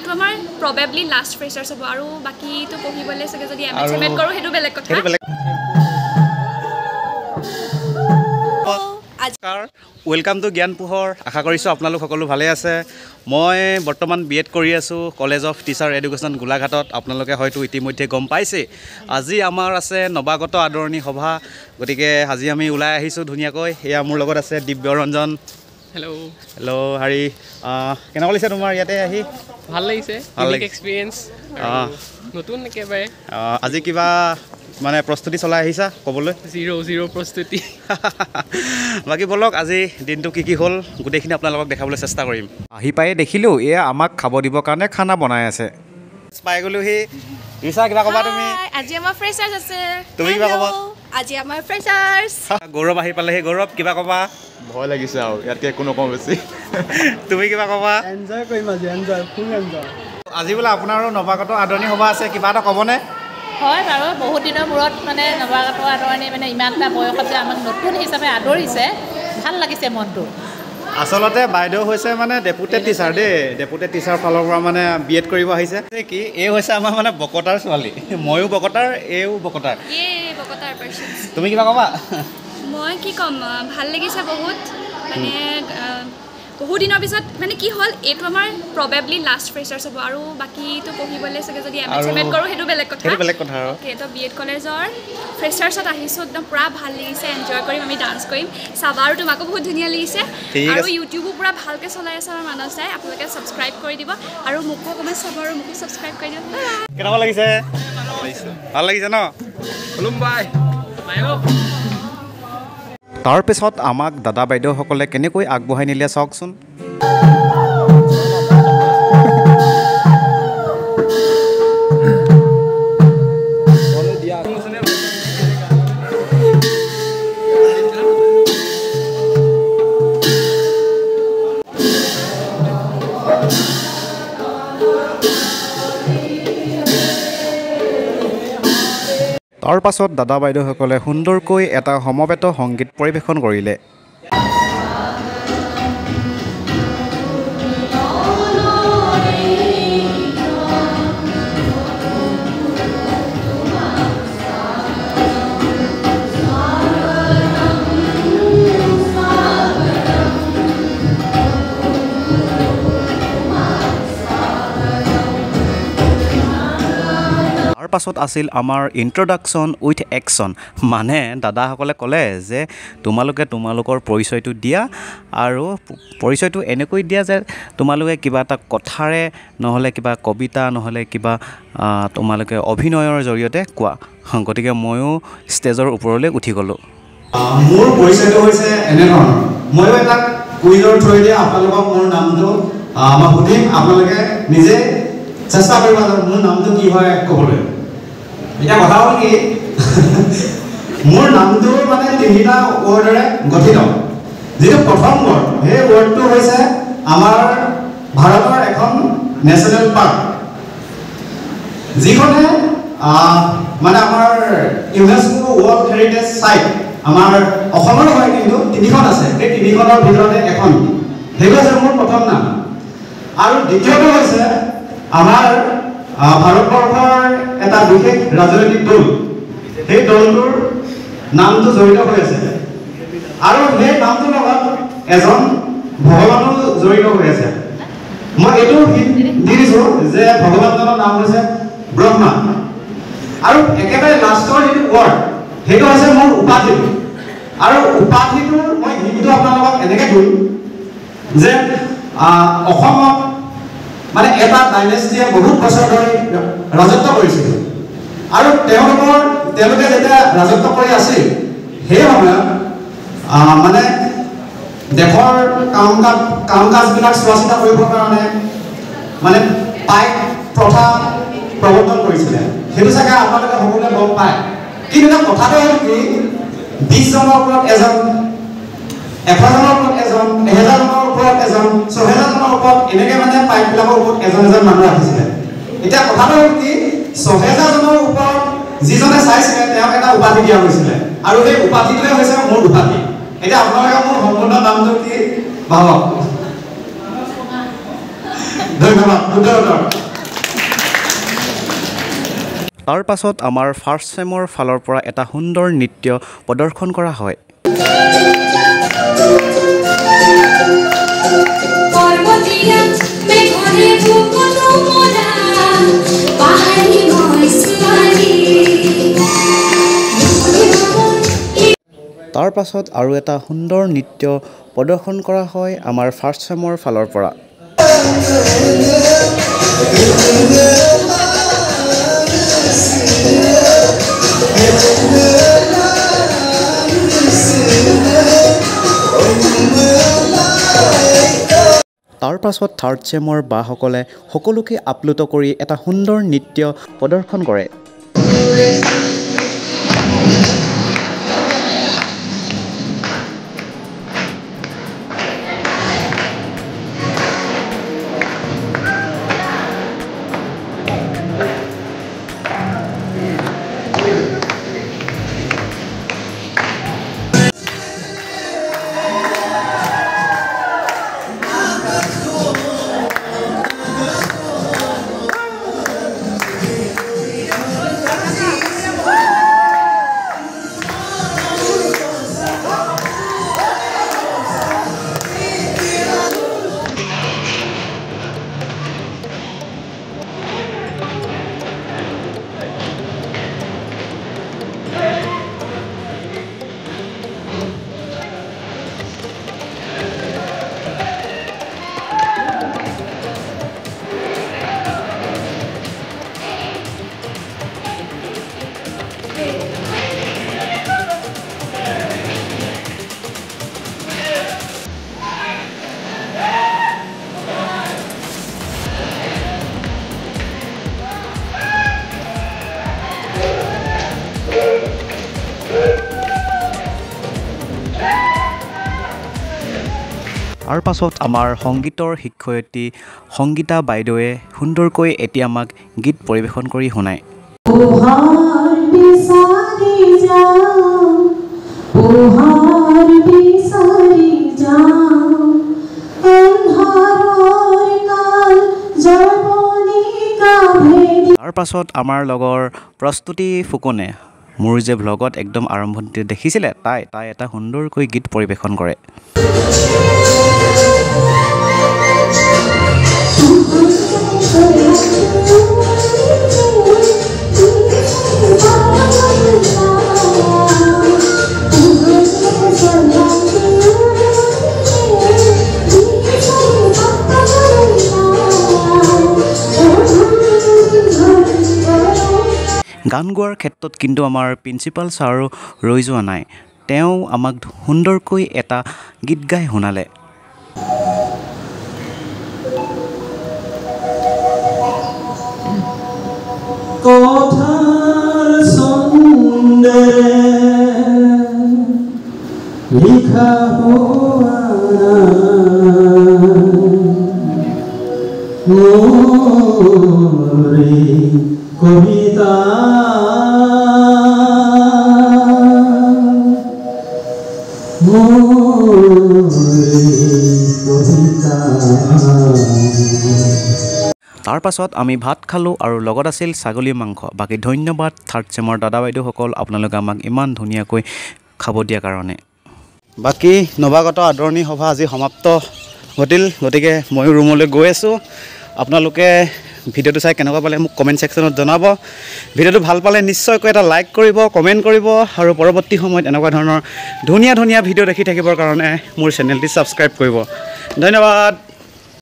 এইটো আমাৰ probably last freshers হ'ব আৰু বাকীটো পঢ়িবলৈ চাগে যদি এমএড কৰোঁ সেইটো বেলেগ কথা ৱেলকাম টু জ্ঞান পোহৰ আশা কৰিছোঁ আপোনালোক সকলো ভালে আছে মই বৰ্তমান বিএড কৰি আছোঁ কলেজ অফ টিচাৰ এডুকেশ্যন গোলাঘাটত আপোনালোকে হয়তো ইতিমধ্যে গম পাইছে আজি আমাৰ আছে নৱাগত আদৰণি সভা গতিকে আজি আমি ওলাই আহিছোঁ ধুনীয়াকৈ এয়া মোৰ লগত আছে দিব্যৰঞ্জন হেল্ল' হেল্ল' হাৰি কেনেকুৱা লাগিছে তোমাৰ ইয়াতে আহি ভাল লাগিছে এক্সপিৰিয়েঞ্চ নতুন একেবাৰে আজি কিবা মানে প্ৰস্তুতি চলাই আহিছা ক'বলৈ জিৰ' প্ৰস্তুতি বাকী বলক আজি দিনটো কি হ'ল গোটেইখিনি আপোনালোকক দেখাবলৈ চেষ্টা কৰিম আহি পায়ে দেখিলোঁ এয়া আমাক খাব দিবৰ কাৰণে খানা বনাই আছে পাই গ'লোহি ৰিচা কিবা ক'বা তুমি আজি আমাৰ ফ্ৰেছাৰ্ছ আছে তুমি কিবা ক'বা আজি আমাৰ ফ্ৰেছাৰ্ছ গৌৰৱ আহি পালেহি গৌৰৱ কিবা ক'বা ভয় লাগিছে আৰু ইয়াতকৈ একো নকওঁ বেছি তুমি কিবা ক'বা এনজয় কৰিম আজি এনজয় ফুল এনজয় আজি বোলে আপোনাৰো নৱাগত আদৰণি সভা আছে কিবা এটা ক'বনে হয় বাৰু বহুত দিনৰ মূৰত মানে নৱাগত আদৰণি মানে ইমান এটা বয়সত যে আমাক নতুন হিচাপে আদৰিছে ভাল লাগিছে মনটো আচলতে বাইদেউ হৈছে মানে ডেপুটেড টিচাৰ দেই ডেপুটেড টিচাৰ ফালৰ পৰা মানে বিএড কৰিব আহিছে কি এই হৈছে আমাৰ মানে বকতাৰ ছোৱালী ময়ো বকতাৰ এইও বকতাৰ তুমি কিবা ক'বা মই কি ক'ম ভাল লাগিছে বহুত মানে বহু দিনৰ পিছত মানে কি হ'ল এইটো আমাৰ প্ৰবেবলি লাষ্ট ফ্ৰেছাৰ্ছ হ'ব আৰু বাকীটো পঢ়িবলৈ চাগে যদি এমএড কৰোঁ সেইটো বেলেগ কথা আৰু তো বিএড কলেজৰ ফ্ৰেছাৰ্ছত আহিছোঁ একদম পূৰা ভাল লাগিছে এনজয় কৰিম আমি ডান্স কৰিম চাবা আৰু তোমাকো বহুত ধুনীয়া লাগিছে আৰু ইউটিউবো পূৰা ভালকৈ চলাই আছে আমাৰ মানস দাই আপোনালোকে ছাবস্ক্ৰাইব কৰি দিব আৰু মোকো অকণমান চাব আৰু মোকো ছাবস্ক্ৰাইব কৰি দিব কেনেকুৱা লাগিছে ভাল লাগিছে ন বাই তাৰপিছত আমাক দাদা বাইদেউসকলে কেনেকৈ আগবঢ়াই নিলে চাওকচোন তাৰ পাছত দাদা বাইদেউসকলে সুন্দৰকৈ এটা সমবেত সংগীত পৰিৱেশন কৰিলে পাছত আছিল আমাৰ ইন্ট্ৰডাকশ্যন উইথ একশ্যন মানে দাদাসকলে ক'লে যে তোমালোকৰ পৰিচয়টো দিয়া আৰু পৰিচয়টো এনেকৈ দিয়া যে তোমালোকে কিবা এটা কথাৰে নহ'লে কিবা কবিতা নহ'লে কিবা তোমালোকে অভিনয়ৰ জৰিয়তে কোৱা গতিকে ময়ো ষ্টেজৰ ওপৰলৈ উঠি গ'লোঁ মোৰ পৰিচয়টো হৈছে এনেধৰণৰ ময়ো এটা কুইজৰ থ্ৰুৱেদি আপোনালোকক মোৰ নামটো মই সুধিম আপোনালোকে নিজে চেষ্টা কৰিব মোৰ নামটো কি হয় ক'বলৈ এতিয়া কথা হ'ল কি মোৰ নামটো মানে তিনিটা ৱৰ্ডেৰে গঠিত যিটো প্ৰথম ৱৰ্ড সেই ৱৰ্ডটো হৈছে আমাৰ ভাৰতৰ এখন নেশ্যনেল পাৰ্ক যিখনে মানে আমাৰ ইউনেস্কো ৱৰ্ল্ড হেৰিটেজ চাইট আমাৰ অসমৰ হয় কিন্তু তিনিখন আছে সেই তিনিখনৰ ভিতৰতে এখন সেইটো হৈছে মোৰ প্ৰথম নাম আৰু দ্বিতীয়টো হৈছে আমাৰ ভাৰতবৰ্ষৰ এটা বিশেষ ৰাজনৈতিক দল সেই দলটোৰ নামটো জড়িত হৈ আছে আৰু সেই নামটোৰ লগত এজন ভগৱানো জড়িত হৈ আছে মই এইটো দি দিছোঁ যে ভগৱানজনৰ নাম হৈছে ব্ৰহ্মা আৰু একেবাৰে লাষ্টৰ যিটো ৱৰ্ড সেইটো হৈছে মোৰ উপাধিটো আৰু উপাধিটোৰ মই গীতটো আপোনালোকক এনেকৈ দিম যে অসমত মানে এটা ডাইনেষ্টিয়ে বহুত বছৰ ধৰি ৰাজত্ব কৰিছিল আৰু তেওঁলোকে যেতিয়া ৰাজত্ব কৰি আছিল সেই সময়ত মানে দেশৰ কাম কাজবিলাক চোৱা চিতা কৰিবৰ কাৰণে মানে পাইক প্ৰথা প্ৰৱৰ্তন কৰিছিলে সেইটো চাগে আপোনালোকে সকলোৱে গম পায় কিন্তু এটা কথাটো হ'ল কি 20 জনৰ ওপৰত এজন 1000 জনৰ ওপৰত এজন 1000 জনৰ ওপৰত এজন 6000 জনৰ ওপৰত এনেকৈ মানে পাইকবিলাকৰ ওপৰত এজন মানুহ ৰাখিছিলে এতিয়া কথাটো হ'ল কি 6000 জনৰ ওপৰত যিজনে চাইছিলে তেওঁক এটা উপাধি দিয়া হৈছিলে আৰু সেই উপাধিটোৱে হৈছে মোৰ উপাধি এতিয়া আপোনালোকে মোৰ সম্পূৰ্ণ নামটো কি ভাবক ধন্যবাদ ধন্যবাদ উত্তৰ তাৰ পাছত আমাৰ ফাৰ্ষ্ট চেমৰ ফালৰ পৰা এটা সুন্দৰ নৃত্য প্ৰদৰ্শন কৰা হয় তাৰ পাছত আৰু এটা সুন্দৰ নৃত্য প্ৰদৰ্শন কৰা হয় আমাৰ ফাৰ্ষ্ট চেমৰ ফালৰ পৰা তাৰ পাছত থাৰ্ড চেমৰ বাসকলে সকলোকে আপ্লুত কৰি এটা সুন্দৰ নৃত্য প্ৰদৰ্শন কৰে তাৰ পাছত আমাৰ সংগীতৰ শিক্ষয়িত্ৰী সংগীতা বাইদেৱে সুন্দৰকৈ এতিয়া আমাক গীত পৰিৱেশন কৰি শুনায় তাৰ পাছত আমাৰ লগৰ প্ৰস্তুতি ফুকনে মোৰ যে ভ্লগত একদম আৰম্ভণিতে দেখিছিলে তাই এটা সুন্দৰকৈ গীত পৰিৱেশন কৰে গান গোৱাৰ ক্ষেত্ৰত কিন্তু আমাৰ প্ৰিন্সিপাল ছাৰো ৰৈ যোৱা নাই তেওঁ আমাক সুন্দৰকৈ এটা গীত গাই শুনালে কথাৰ ছন্দেৰে লিখা হোৱা মোৰে কবিতা তাৰ পাছত আমি ভাত খালোঁ আৰু লগত আছিল ছাগলী মাংস বাকী ধন্যবাদ থাৰ্ড চেমৰ দাদা বাইদেউসকল আপোনালোকে আমাক ইমান ধুনীয়াকৈ খাব দিয়াৰ কাৰণে বাকী নৱাগত আদৰণি সভা আজি সমাপ্ত ঘটিল গতিকে ময়ো ৰুমলৈ গৈ আছোঁ আপোনালোকে ভিডিঅ'টো চাই কেনেকুৱা পালে মোক কমেণ্ট ছেকশ্যনত জনাব ভিডিঅ'টো ভাল পালে নিশ্চয়কৈ এটা লাইক কৰিব কমেণ্ট কৰিব আৰু পৰৱৰ্তী সময়ত এনেকুৱা ধৰণৰ ধুনীয়া ভিডিঅ' দেখি থাকিবৰ কাৰণে মোৰ চেনেলটি ছাবস্ক্ৰাইব কৰিব ধন্যবাদ